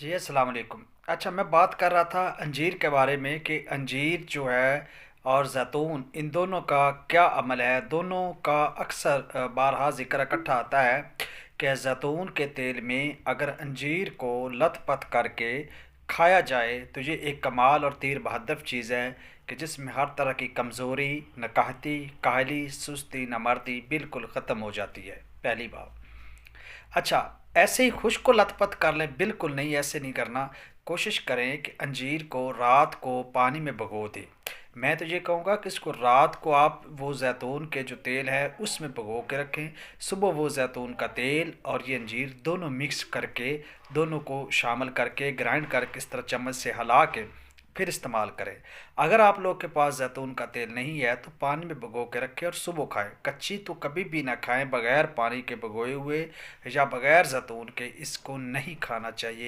जी, अस्सलाम वालेकुम। अच्छा, मैं बात कर रहा था अंजीर के बारे में कि अंजीर जो है और ज़ैतून, इन दोनों का क्या अमल है। दोनों का अक्सर बारहा ज़िक्र इकट्ठा आता है कि ज़ैतून के तेल में अगर अंजीर को लथपथ करके खाया जाए तो ये एक कमाल और तीर बहदफ चीज़ है कि जिसमें हर तरह की कमज़ोरी, नकाहती, काहली, सुस्ती, नामर्दी बिल्कुल ख़त्म हो जाती है। पहली बात। अच्छा, ऐसे ही खुश को लथपथ कर लें, बिल्कुल नहीं, ऐसे नहीं करना। कोशिश करें कि अंजीर को रात को पानी में भिगो दें। मैं तो ये कहूँगा कि इसको रात को आप वो ज़ैतून के जो तेल है उसमें भिगो के रखें। सुबह वो ज़ैतून का तेल और ये अंजीर दोनों मिक्स करके, दोनों को शामिल करके ग्राइंड करके इस तरह चम्मच से हिला के फिर इस्तेमाल करें। अगर आप लोग के पास जैतून का तेल नहीं है तो पानी में भिगो के रखें और सुबह खाएं। कच्ची तो कभी भी ना खाएं, बगैर पानी के भिगोए हुए या बगैर जैतून के इसको नहीं खाना चाहिए।